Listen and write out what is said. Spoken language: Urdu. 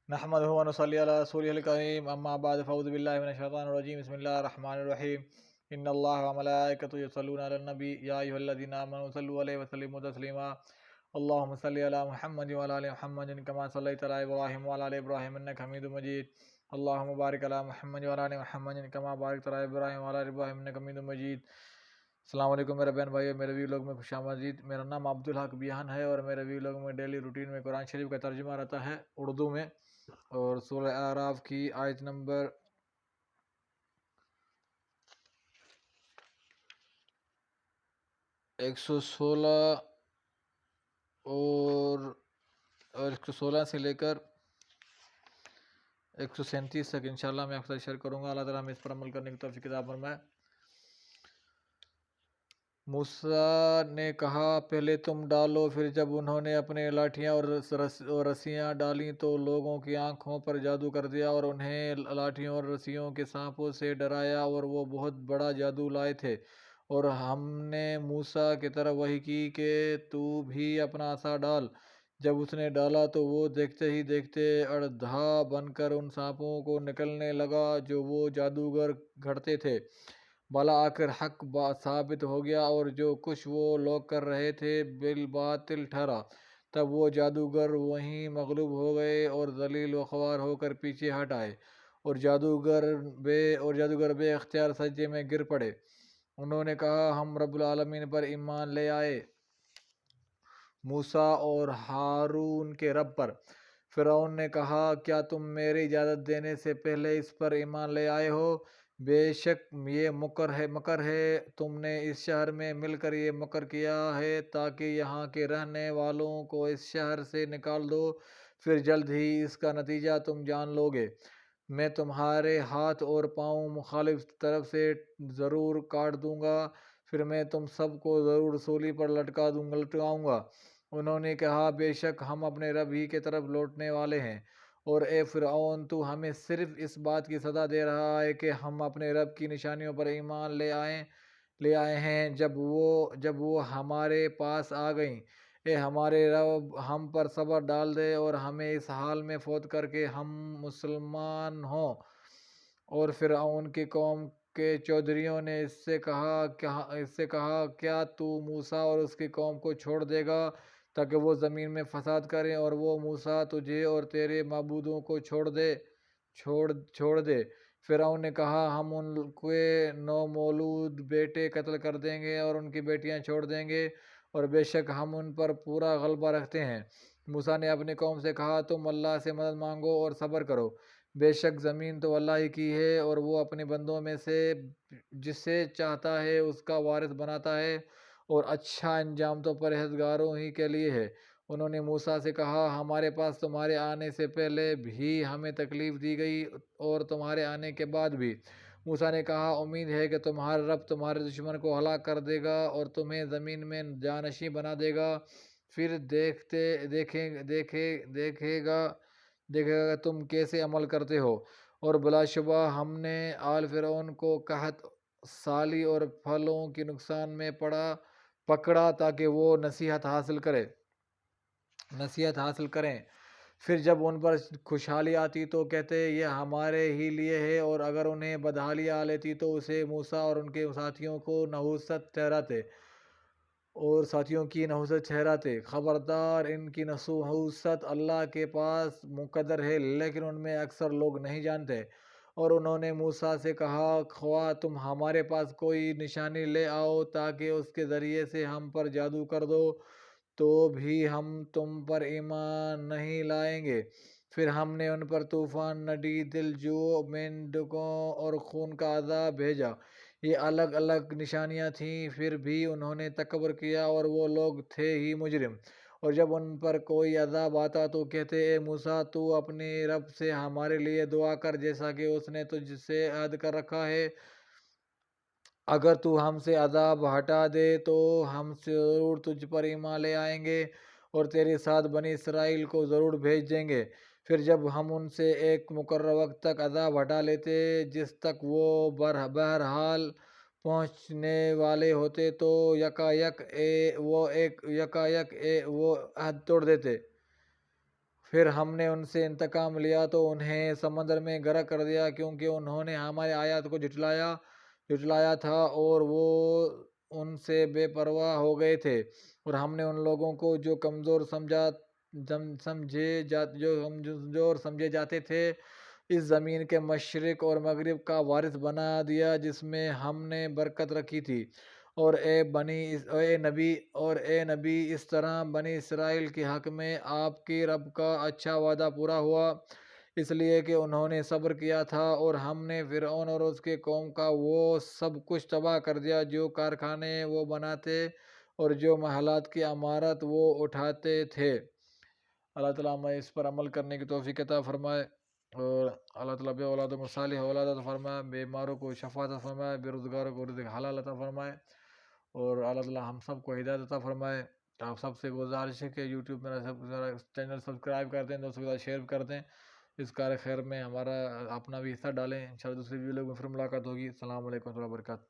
نحمده ونصلي على رسوله الكريم اما بعد فاعوذ بالله من الشيطان الرجيم بسم الله الرحمن الرحيم ان الله وملائكته يصلون على النبي يا ايها الذين امنوا صلوا عليه وسلموا تسليما اللهم صل على محمد وعلى ال محمد كما صليت على ابراهيم وعلى ال ابراهيم انك حميد مجيد اللهم بارك على محمد وعلى ال محمد كما باركت على ابراهيم وعلى ال ابراهيم انك حميد مجيد۔ السلام علیکم میرے بہن بھائیو، میرے وی لوگ میں خوش آمدید۔ میرا نام عبدالحق بیان ہے اور میرے وی لوگ میں ڈیلی روٹین میں قرآن شریف کا ترجمہ رہتا ہے اردو میں، اور سورہ اعراف کی آیت نمبر 116 اور 116 سے لے کر 137 تک انشاءاللہ میں آپ کے ساتھ شیئر کروں گا۔ اللہ تعالیٰ ہمیں اس پر عمل کرنے کی توفیق عطا فرمائے۔ موسیٰ نے کہا پہلے تم ڈالو، پھر جب انہوں نے اپنے لاٹھیاں اور رسیاں ڈالیں تو لوگوں کی آنکھوں پر جادو کر دیا اور انہیں لاٹھیوں اور رسیوں کے سانپوں سے ڈرایا، اور وہ بہت بڑا جادو لائے تھے۔ اور ہم نے موسیٰ کی طرف وحی کی کہ تو بھی اپنا عصا ڈال۔ جب اس نے ڈالا تو وہ دیکھتے ہی دیکھتے اڑدھا بن کر ان سانپوں کو نکلنے لگا جو وہ جادوگر گھڑتے تھے۔ بلا آخر حق ثابت ہو گیا اور جو کچھ وہ لوگ کر رہے تھے بالباطل ٹھہرا۔ تب وہ جادوگر وہیں مغلوب ہو گئے اور ذلیل و خوار ہو کر پیچھے ہٹ آئے، اور جادوگر بے اختیار سجدے میں گر پڑے۔ انہوں نے کہا ہم رب العالمین پر ایمان لے آئے، موسیٰ اور ہارون کے رب پر۔ فرعون نے کہا کیا تم میری اجازت دینے سے پہلے اس پر ایمان لے آئے ہو؟ بے شک یہ مکر ہے، تم نے اس شہر میں مل کر یہ مکر کیا ہے تاکہ یہاں کے رہنے والوں کو اس شہر سے نکال دو، پھر جلد ہی اس کا نتیجہ تم جان لو گے۔ میں تمہارے ہاتھ اور پاؤں مخالف طرف سے ضرور کاٹ دوں گا، پھر میں تم سب کو ضرور سولی پر لٹکاؤں گا۔ انہوں نے کہا بے شک ہم اپنے رب ہی کی طرف لوٹنے والے ہیں، اور اے فرعون تو ہمیں صرف اس بات کی سزا دے رہا ہے کہ ہم اپنے رب کی نشانیوں پر ایمان لے آئے ہیں جب وہ ہمارے پاس آ گئیں۔ اے ہمارے رب ہم پر صبر ڈال دے اور ہمیں اس حال میں فوت کر کے ہم مسلمان ہوں۔ اور فرعون کی قوم کے چودھریوں نے اس سے کہا کیا تو موسیٰ اور اس کی قوم کو چھوڑ دے گا تاکہ وہ زمین میں فساد کریں، اور وہ موسیٰ تجھے اور تیرے معبودوں کو چھوڑ دے۔ فرعون نے کہا ہم ان کے نومولود بیٹے قتل کر دیں گے اور ان کی بیٹیاں چھوڑ دیں گے، اور بے شک ہم ان پر پورا غلبہ رکھتے ہیں۔ موسیٰ نے اپنی قوم سے کہا تم اللہ سے مدد مانگو اور صبر کرو، بے شک زمین تو اللہ ہی کی ہے، اور وہ اپنے بندوں میں سے جسے چاہتا ہے اس کا وارث بناتا ہے، اور اچھا انجام تو پرہیزگاروں ہی کے لیے ہے۔ انہوں نے موسیٰ سے کہا ہمارے پاس تمہارے آنے سے پہلے بھی ہمیں تکلیف دی گئی اور تمہارے آنے کے بعد بھی۔ موسیٰ نے کہا امید ہے کہ تمہارا رب تمہارے دشمن کو ہلاک کر دے گا اور تمہیں زمین میں جانشین بنا دے گا، پھر دیکھے گا کہ تم کیسے عمل کرتے ہو۔ اور بلا شبہ ہم نے آل فرعون کو قحط سالی اور پھلوں کی نقصان میں پکڑا تاکہ وہ نصیحت حاصل کریں۔ پھر جب ان پر خوشحالی آتی تو کہتے یہ ہمارے ہی لیے ہے، اور اگر انہیں بدحالی آ لیتی تو اسے موسیٰ اور ان کے ساتھیوں کی نحوست ٹھہراتے۔ خبردار ان کی نحوست اللہ کے پاس مقدر ہے، لیکن ان میں اکثر لوگ نہیں جانتے۔ اور انہوں نے موسیٰ سے کہا خواہ تم ہمارے پاس کوئی نشانی لے آؤ تاکہ اس کے ذریعے سے ہم پر جادو کر دو، تو بھی ہم تم پر ایمان نہیں لائیں گے۔ پھر ہم نے ان پر طوفان، نڈی، دلجو، مینڈکوں اور خون کا عذاب بھیجا۔ یہ الگ الگ نشانیاں تھیں، پھر بھی انہوں نے تکبر کیا اور وہ لوگ تھے ہی مجرم۔ اور جب ان پر کوئی عذاب آتا تو کہتے اے موسیٰ تو اپنے رب سے ہمارے لیے دعا کر جیسا کہ اس نے تجھ سے عہد کر رکھا ہے، اگر تو ہم سے عذاب ہٹا دے تو ہم ضرور تجھ پر ایمان لے آئیں گے اور تیرے ساتھ بنی اسرائیل کو ضرور بھیج دیں گے۔ پھر جب ہم ان سے ایک مقررہ وقت تک عذاب ہٹا لیتے جس تک وہ بہرحال پہنچنے والے ہوتے تو یکایک وہ عہد توڑ دیتے۔ پھر ہم نے ان سے انتقام لیا تو انہیں سمندر میں غرق کر دیا، کیونکہ انہوں نے ہمارے آیات کو جھٹلایا تھا اور وہ ان سے بے پرواہ ہو گئے تھے۔ اور ہم نے ان لوگوں کو جو کمزور سمجھے جاتے تھے اس زمین کے مشرق اور مغرب کا وارث بنا دیا جس میں ہم نے برکت رکھی تھی۔ اے نبی اس طرح بنی اسرائیل کے حق میں آپ کی رب کا اچھا وعدہ پورا ہوا، اس لیے کہ انہوں نے صبر کیا تھا، اور ہم نے فرعون اور اس کے قوم کا وہ سب کچھ تباہ کر دیا جو کارخانے وہ بناتے اور جو محلات کی عمارت وہ اٹھاتے تھے۔ اللہ تعالیٰ ہمیں اس پر عمل کرنے کی توفیق عطا فرمائے، اور اللہ تعالیٰ بے اولاد و صالح اولاد عطا فرمائے، بیماروں کو شفا عطا فرمائے، بے روزگاروں کو رزق حلال عطا فرمائے، اور اللہ تعالیٰ ہم سب کو ہدایت عطا فرمائے۔ آپ سب سے گزارش ہے کہ یوٹیوب میرا چینل سبسکرائب کر دیں، دوستوں کے ساتھ شیئر کر دیں، اس کار خیر میں ہمارا اپنا بھی حصہ ڈالیں۔ انشاءاللہ دوسری ویڈیو میں پھر ملاقات ہوگی۔ السلام علیکم ورحمۃ اللہ وبرکاتہ۔